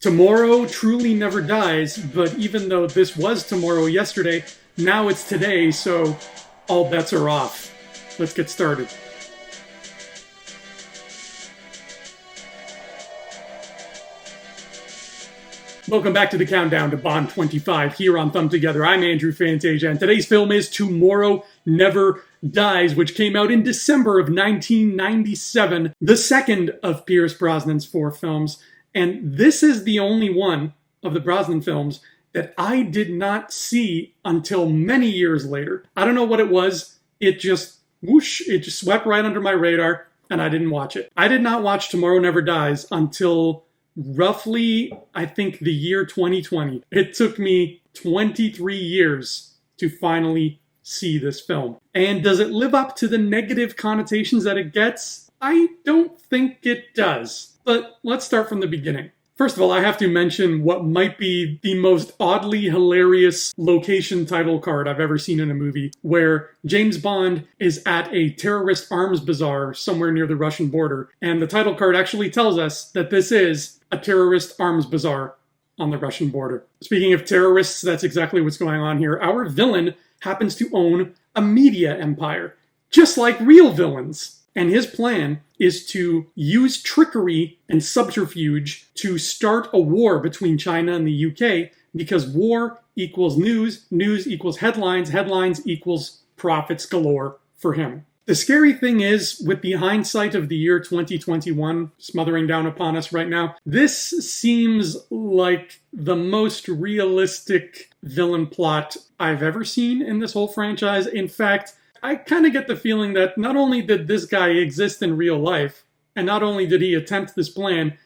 Tomorrow truly never dies, but even though this was tomorrow yesterday, now it's today, so all bets are off. Let's get started. Welcome back to the countdown to Bond 25 here on Thumb Together. I'm Andrew Fantasia, and today's film is Tomorrow Never Dies, which came out in December of 1997, the second of Pierce Brosnan's 4 films. And this is the only one of the Brosnan films that I did not see until many years later. I don't know what it was. It just swept right under my radar, and I didn't watch it. I did not watch Tomorrow Never Dies until roughly, I think, the year 2020. It took me 23 years to finally see this film. And does it live up to the negative connotations that it gets? I don't think it does. But let's start from the beginning. First of all, I have to mention what might be the most oddly hilarious location title card I've ever seen in a movie, where James Bond is at a terrorist arms bazaar somewhere near the Russian border, and the title card actually tells us that this is a terrorist arms bazaar on the Russian border. Speaking of terrorists, that's exactly what's going on here. Our villain happens to own a media empire, just like real villains. And his plan is to use trickery and subterfuge to start a war between China and the UK, because war equals news, news equals headlines, headlines equals profits galore for him. The scary thing is, with the hindsight of the year 2021 smothering down upon us right now, this seems like the most realistic villain plot I've ever seen in this whole franchise. In fact, I kind of get the feeling that not only did this guy exist in real life, and not only did he attempt this plan,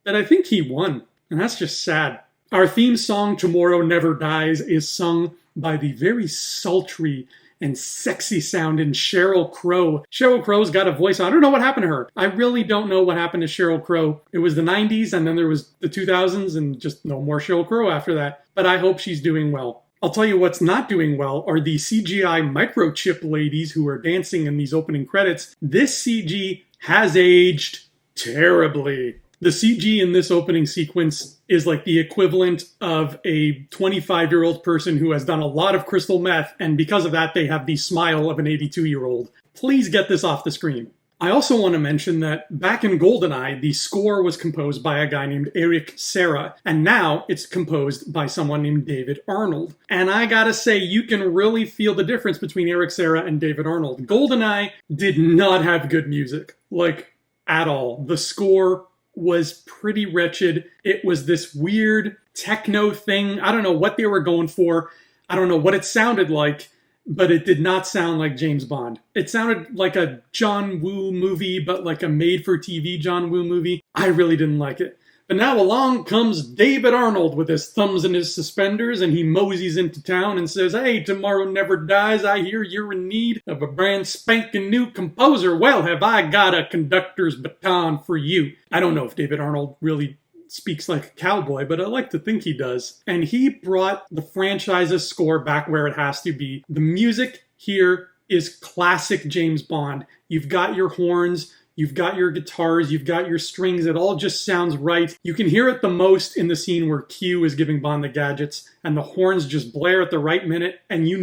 that I think he won. And that's just sad. Our theme song, Tomorrow Never Dies, is sung by the very sultry and sexy sounding Sheryl Crow. Sheryl Crow's got a voice. I don't know what happened to her. I really don't know what happened to Sheryl Crow. It was the 90s, and then there was the 2000s, and just no more Sheryl Crow after that. But I hope she's doing well. I'll tell you what's not doing well are the CGI microchip ladies who are dancing in these opening credits. This CG has aged terribly. The CG in this opening sequence is like the equivalent of a 25-year-old person who has done a lot of crystal meth, and because of that, they have the smile of an 82-year-old. Please get this off the screen. I also want to mention that back in GoldenEye, the score was composed by a guy named Eric Serra, and now it's composed by someone named David Arnold. And I gotta say, you can really feel the difference between Eric Serra and David Arnold. GoldenEye did not have good music, like, at all. The score was pretty wretched. It was this weird techno thing. I don't know what they were going for. I don't know what it sounded like. But it did not sound like James Bond. It sounded like a John Woo movie, but like a made-for-TV John Woo movie. I really didn't like it. But now along comes David Arnold with his thumbs in his suspenders, and he moseys into town and says, "Hey, Tomorrow Never Dies. I hear you're in need of a brand spanking new composer. Well, have I got a conductor's baton for you." I don't know if David Arnold really speaks like a cowboy, but I like to think he does. And he brought the franchise's score back where it has to be. The music here is classic James Bond. You've got your horns, you've got your guitars, you've got your strings. It all just sounds right. You can hear it the most in the scene where Q is giving Bond the gadgets, and the horns just blare at the right minute, and you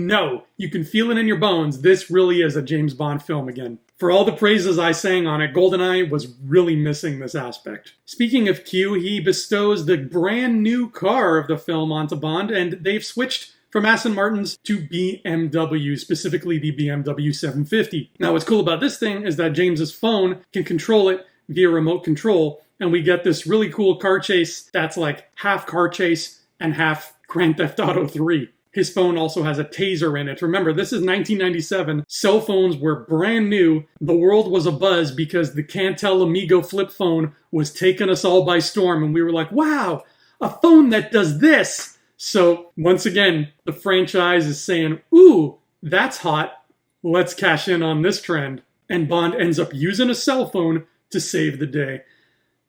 can feel it in your bones. This really is a James Bond film again. For all the praises I sang on it, GoldenEye was really missing this aspect. Speaking of Q, he bestows the brand new car of the film onto Bond, and they've switched from Aston Martins to BMW, specifically the BMW 750. Now, what's cool about this thing is that James's phone can control it via remote control, and we get this really cool car chase that's like half car chase and half Grand Theft Auto 3. His phone also has a taser in it. Remember, this is 1997. Cell phones were brand new. The world was abuzz because the Cantel Amigo flip phone was taking us all by storm. And we were like, wow, a phone that does this. So once again, the franchise is saying, ooh, that's hot. Let's cash in on this trend. And Bond ends up using a cell phone to save the day.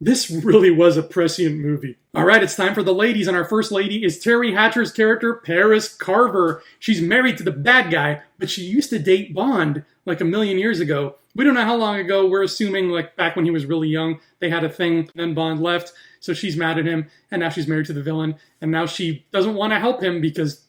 This really was a prescient movie. All right, it's time for the ladies, and our first lady is Terry Hatcher's character, Paris Carver. She's married to the bad guy, but she used to date Bond like a million years ago, We don't know how long ago. We're assuming like back when he was really young, they had a thing, then Bond left. So she's mad at him, and now she's married to the villain, and now she doesn't want to help him because,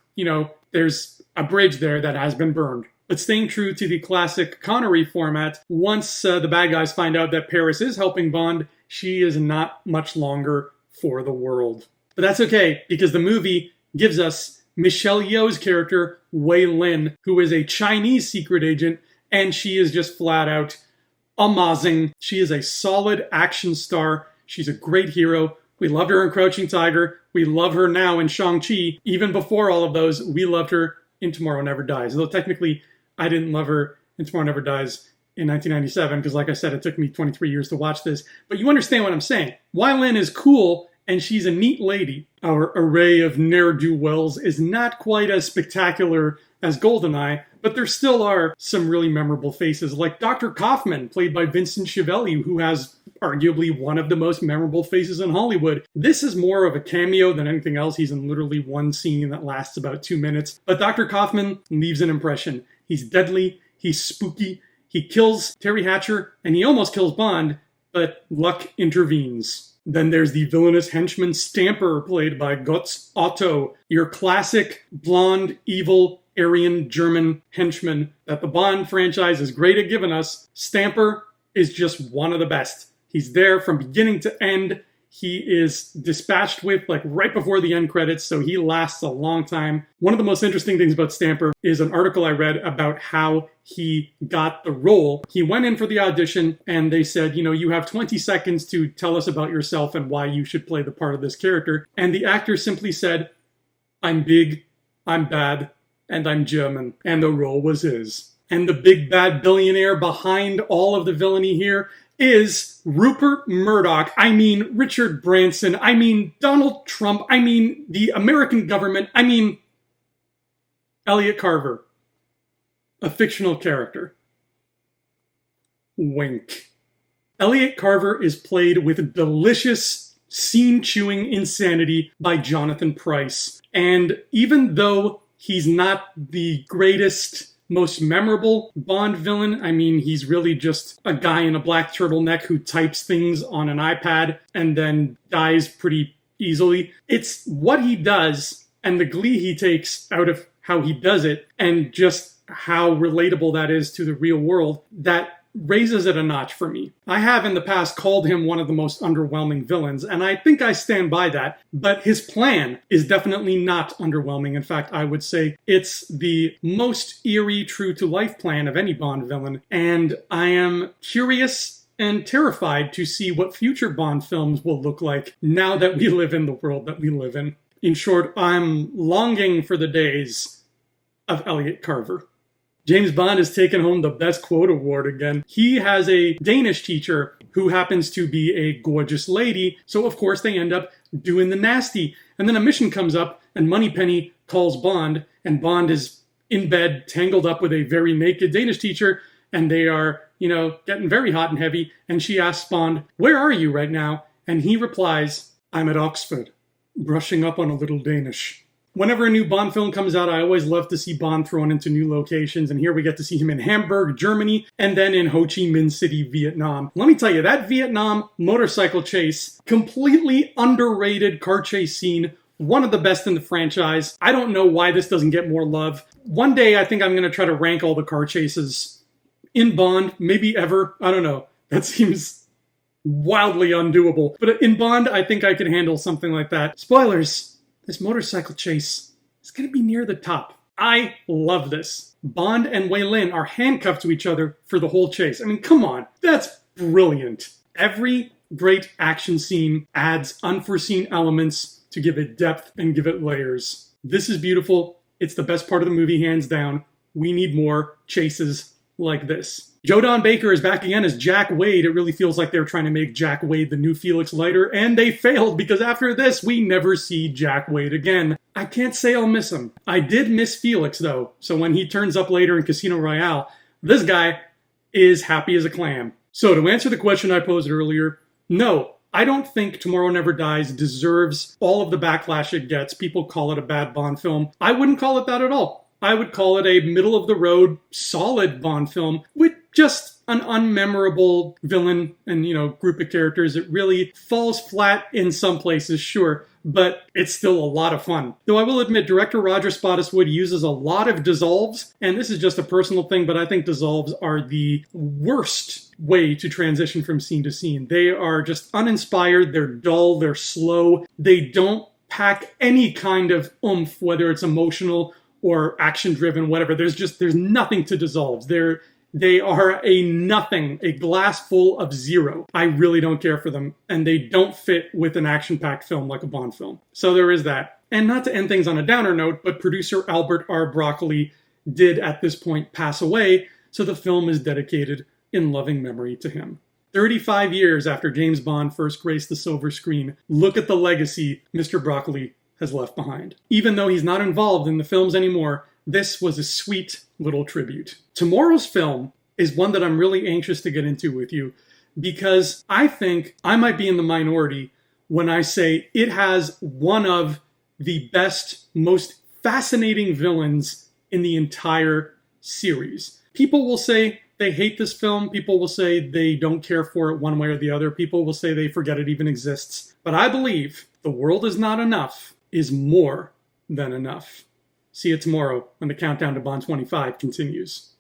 there's a bridge there that has been burned. But staying true to the classic Connery format, once the bad guys find out that Paris is helping Bond, she is not much longer for the world. But that's okay, because the movie gives us Michelle Yeoh's character, Wei Lin, who is a Chinese secret agent, and she is just flat out amazing. She is a solid action star. She's a great hero. We loved her in Crouching Tiger. We love her now in Shang-Chi. Even before all of those, we loved her in Tomorrow Never Dies. Although technically, I didn't love her in Tomorrow Never Dies in 1997, because like I said, it took me 23 years to watch this. But you understand what I'm saying. Wei Lin is cool, and she's a neat lady. Our array of ne'er-do-wells is not quite as spectacular as GoldenEye, but there still are some really memorable faces, like Dr. Kaufman, played by Vincent Schiavelli, who has arguably one of the most memorable faces in Hollywood. This is more of a cameo than anything else. He's in literally one scene that lasts about 2 minutes. But Dr. Kaufman leaves an impression. He's deadly, he's spooky, he kills Terry Hatcher, and he almost kills Bond, but luck intervenes. Then there's the villainous henchman Stamper, played by Götz Otto, your classic blonde, evil, Aryan German henchman that the Bond franchise is great at giving us. Stamper is just one of the best. He's there from beginning to end. He is dispatched with like right before the end credits, so he lasts a long time. One of the most interesting things about Stamper is an article I read about how he got the role. He went in for the audition and they said, you have 20 seconds to tell us about yourself and why you should play the part of this character. And the actor simply said, "I'm big, I'm bad, and I'm German." And the role was his. And the big bad billionaire behind all of the villainy here is Rupert Murdoch. I mean Richard Branson. I mean Donald Trump. I mean the American government. I mean Elliot Carver, a fictional character. Wink. Elliot Carver is played with delicious scene-chewing insanity by Jonathan Pryce. And even though he's not the greatest, most memorable Bond villain, I mean, he's really just a guy in a black turtleneck who types things on an iPad and then dies pretty easily. It's what he does and the glee he takes out of how he does it and just how relatable that is to the real world that raises it a notch for me. I have in the past called him one of the most underwhelming villains, and I think I stand by that, but his plan is definitely not underwhelming. In fact, I would say it's the most eerie, true-to-life plan of any Bond villain, and I am curious and terrified to see what future Bond films will look like now that we live in the world that we live in. In short, I'm longing for the days of Elliot Carver. James Bond has taken home the Best Quote Award again. He has a Danish teacher who happens to be a gorgeous lady, so of course they end up doing the nasty. And then a mission comes up, and Moneypenny calls Bond, and Bond is in bed, tangled up with a very naked Danish teacher, and they are, getting very hot and heavy, and she asks Bond, "Where are you right now?" And he replies, "I'm at Oxford, brushing up on a little Danish." Whenever a new Bond film comes out, I always love to see Bond thrown into new locations, and here we get to see him in Hamburg, Germany, and then in Ho Chi Minh City, Vietnam. Let me tell you, that Vietnam motorcycle chase, completely underrated car chase scene, one of the best in the franchise. I don't know why this doesn't get more love. One day, I think I'm going to try to rank all the car chases in Bond, maybe ever. I don't know. That seems wildly undoable. But in Bond, I think I could handle something like that. Spoilers. This motorcycle chase is going to be near the top. I love this. Bond and Wei Lin are handcuffed to each other for the whole chase. I mean, come on. That's brilliant. Every great action scene adds unforeseen elements to give it depth and give it layers. This is beautiful. It's the best part of the movie, hands down. We need more chases like this. Joe Don Baker is back again as Jack Wade. It really feels like they're trying to make Jack Wade the new Felix Leiter, and they failed because after this, we never see Jack Wade again. I can't say I'll miss him. I did miss Felix, though, so when he turns up later in Casino Royale, this guy is happy as a clam. So to answer the question I posed earlier, no, I don't think Tomorrow Never Dies deserves all of the backlash it gets. People call it a bad Bond film. I wouldn't call it that at all. I would call it a middle-of-the-road, solid Bond film with just an unmemorable villain and, group of characters. It really falls flat in some places, sure, but it's still a lot of fun. Though I will admit, director Roger Spottiswoode uses a lot of dissolves, and this is just a personal thing, but I think dissolves are the worst way to transition from scene to scene. They are just uninspired, they're dull, they're slow, they don't pack any kind of oomph, whether it's emotional or action-driven, whatever. There's nothing to dissolves. They are a nothing, a glass full of zero. I really don't care for them, and they don't fit with an action-packed film like a Bond film. So there is that. And not to end things on a downer note, but producer Albert R. Broccoli did at this point pass away, so the film is dedicated in loving memory to him. 35 years after James Bond first graced the silver screen, look at the legacy Mr. Broccoli has left behind. Even though he's not involved in the films anymore, this was a sweet little tribute. Tomorrow's film is one that I'm really anxious to get into with you because I think I might be in the minority when I say it has one of the best, most fascinating villains in the entire series. People will say they hate this film. People will say they don't care for it one way or the other. People will say they forget it even exists. But I believe The World Is Not Enough is more than enough. See you tomorrow when the countdown to Bond 25 continues.